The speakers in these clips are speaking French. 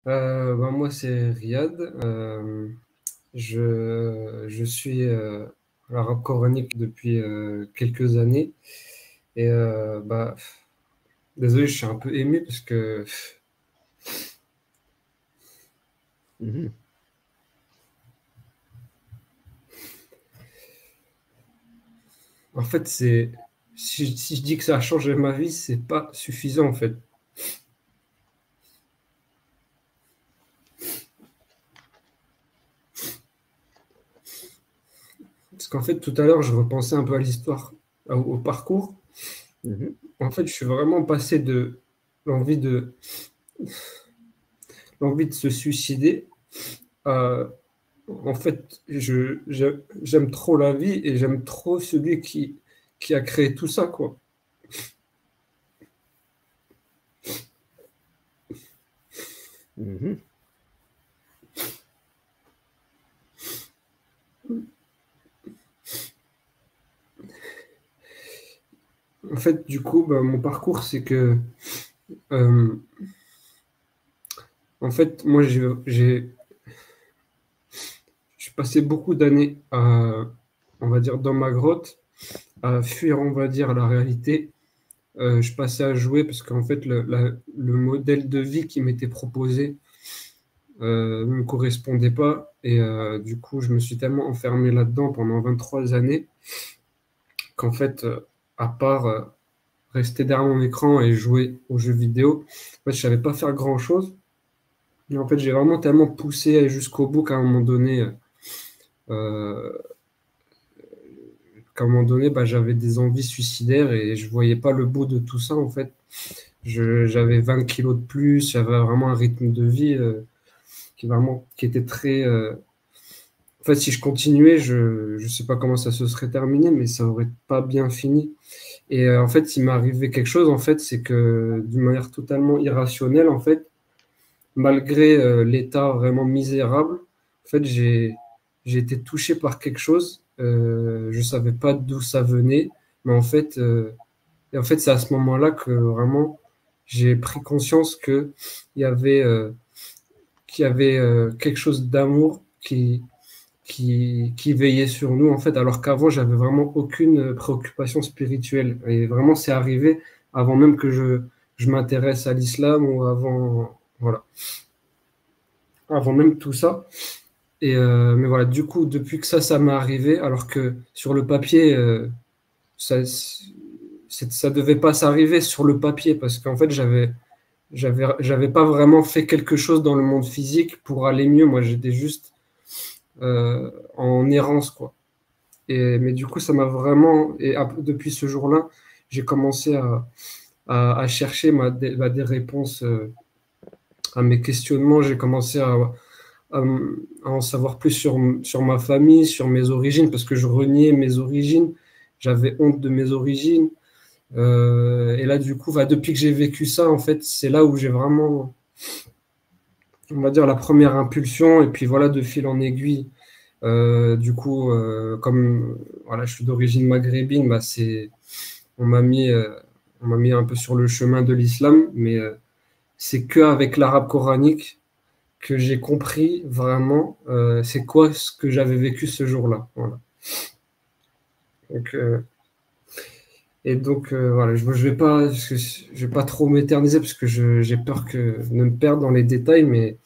Moi, c'est Riyad. Je suis l'arabe coranique depuis quelques années. Et désolé, je suis un peu ému parce que, Mhm. en fait, si je dis que ça a changé ma vie, c'est pas suffisant, en fait. Parce qu'en fait, tout à l'heure, je repensais un peu à l'histoire, au parcours. Mhm. En fait, je suis vraiment passé de l'envie de, l'envie de se suicider à, en fait, j'aime trop la vie et j'aime trop celui qui a créé tout ça, quoi. Mhm. En fait, du coup, mon parcours, c'est que, euh, en fait, moi, j'ai passé beaucoup d'années on va dire, dans ma grotte, à fuir, on va dire, la réalité. Je passais à jouer parce qu'en fait, le modèle de vie qui m'était proposé ne me correspondait pas. Et du coup, je me suis tellement enfermé là-dedans pendant 23 années qu'en fait, à part rester derrière mon écran et jouer aux jeux vidéo, en fait, je savais pas faire grand-chose. Et en fait, j'ai vraiment tellement poussé jusqu'au bout euh, qu'à un moment donné, j'avais des envies suicidaires et je voyais pas le bout de tout ça, en fait. J'avais 20 kilos de plus, j'avais vraiment un rythme de vie qui était très... En fait, si je continuais, je sais pas comment ça se serait terminé, mais ça aurait pas bien fini. Et en fait, il m'est arrivé quelque chose, en fait, c'est que d'une manière totalement irrationnelle, en fait, malgré l'état vraiment misérable, en fait, j'ai été touché par quelque chose. Je savais pas d'où ça venait, mais en fait, c'est à ce moment-là que vraiment j'ai pris conscience il y avait, euh, qu'il y avait quelque chose d'amour qui veillait sur nous, en fait, alors qu'avant, j'avais vraiment aucune préoccupation spirituelle. Et vraiment, c'est arrivé avant même que je m'intéresse à l'islam ou voilà, avant même tout ça. Et mais voilà, du coup, depuis que ça m'est arrivé, alors que sur le papier, ça, ça devait pas s'arriver sur le papier parce qu'en fait, j'avais pas vraiment fait quelque chose dans le monde physique pour aller mieux. Moi, j'étais juste en errance, quoi. Mais du coup, ça m'a vraiment. Depuis ce jour-là, j'ai commencé à chercher des réponses à mes questionnements. J'ai commencé à en savoir plus sur ma famille, sur mes origines, parce que je reniais mes origines. J'avais honte de mes origines. Et là, du coup, depuis que j'ai vécu ça, en fait, c'est là où j'ai vraiment, on va dire, la première impulsion. Et puis voilà, de fil en aiguille. Du coup, comme voilà, je suis d'origine maghrébine, on m'a mis un peu sur le chemin de l'islam, mais c'est qu'avec l'arabe coranique que j'ai compris vraiment c'est quoi ce que j'avais vécu ce jour-là. Voilà. Donc, voilà, je vais pas trop m'éterniser parce que j'ai peur de me perdre dans les détails, mais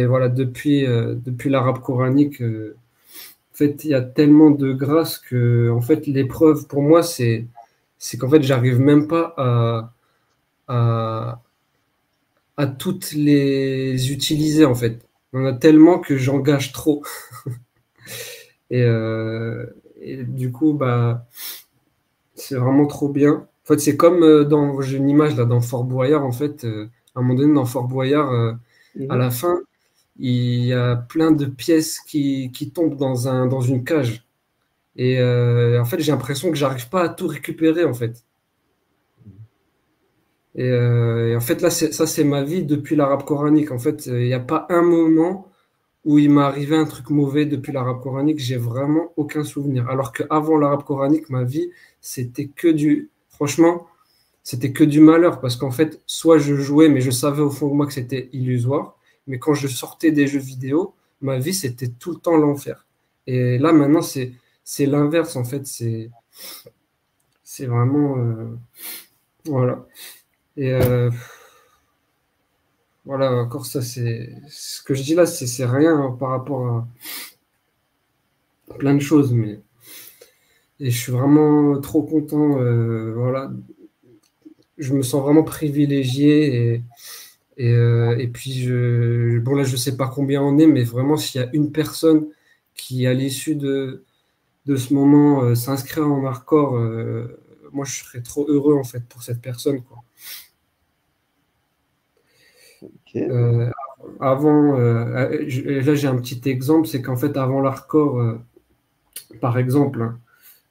voilà, depuis l'arabe coranique, en fait, il y a tellement de grâce que, en fait, l'épreuve pour moi, c'est qu'en fait, j'arrive même pas à, à toutes les utiliser, en fait. Il y en a tellement que j'engage trop. Et, euh, et du coup, c'est vraiment trop bien. En fait, c'est comme j'ai une image là dans Fort Boyard, en fait, à un moment donné, dans Fort Boyard, à Mhm. la fin, il y a plein de pièces qui tombent dans une cage. Et en fait, j'ai l'impression que j'arrive pas à tout récupérer, en fait. Et en fait, là, ça, c'est ma vie depuis l'arabe coranique. En fait, il n'y a pas un moment où il m'est arrivé un truc mauvais depuis l'arabe coranique. J'ai vraiment aucun souvenir. Alors qu'avant l'arabe coranique, ma vie, c'était que du... Franchement, c'était que du malheur parce qu'en fait, soit je jouais, mais je savais au fond de moi que c'était illusoire, mais quand je sortais des jeux vidéo, ma vie, c'était tout le temps l'enfer. Et là, maintenant, c'est l'inverse, en fait, c'est vraiment, voilà. Et voilà, encore ça, c'est ce que je dis là, c'est rien hein, par rapport à plein de choses, mais et je suis vraiment trop content, voilà, je me sens vraiment privilégié et puis bon là je sais pas combien on est, mais vraiment s'il y a une personne qui à l'issue de ce moment s'inscrire en hardcore, moi je serais trop heureux en fait pour cette personne quoi. Ok. Euh, Avant, là j'ai un petit exemple, c'est qu'en fait avant l'hardcore, par exemple, hein,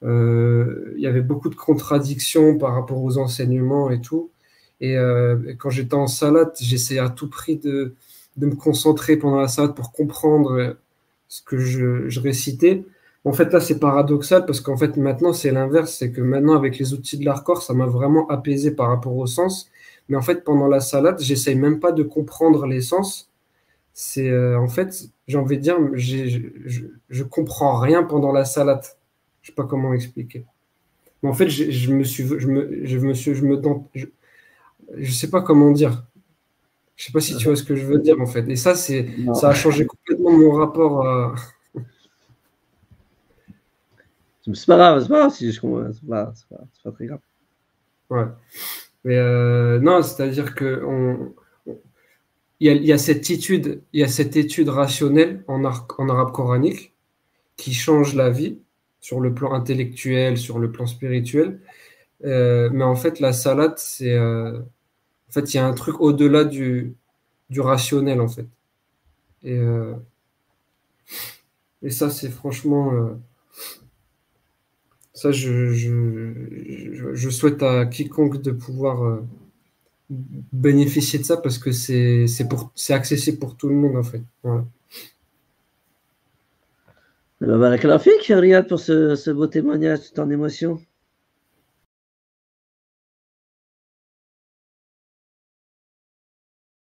il y avait beaucoup de contradictions par rapport aux enseignements et tout. Et quand j'étais en salade, j'essayais à tout prix de me concentrer pendant la salade pour comprendre ce que je récitais. En fait, là, c'est paradoxal parce qu'en fait, maintenant, c'est l'inverse. C'est que maintenant, avec les outils de l'hardcore, ça m'a vraiment apaisé par rapport au sens. Mais en fait, pendant la salade, j'essaye même pas de comprendre les sens. C'est en fait, j'ai envie de dire, je comprends rien pendant la salade. Je sais pas comment expliquer. Mais en fait, je me suis, je me suis, je sais pas comment dire. Je sais pas si tu vois ce que je veux dire en fait. Et ça, Non. ça a changé complètement mon rapport à. C'est pas grave, c'est pas grave si je comprends. C'est pas très grave. Ouais. Mais non, c'est-à-dire que il y a il y a cette étude rationnelle en arabe coranique qui change la vie sur le plan intellectuel, sur le plan spirituel. Mais en fait, la salade, en fait, il y a un truc au-delà du rationnel, en fait. Et, euh, et ça, c'est franchement, ça, je souhaite à quiconque de pouvoir bénéficier de ça parce que c'est accessible pour tout le monde, en fait. Voilà. Barakallahu fik, Riyad, pour ce beau témoignage, tant d'émotion.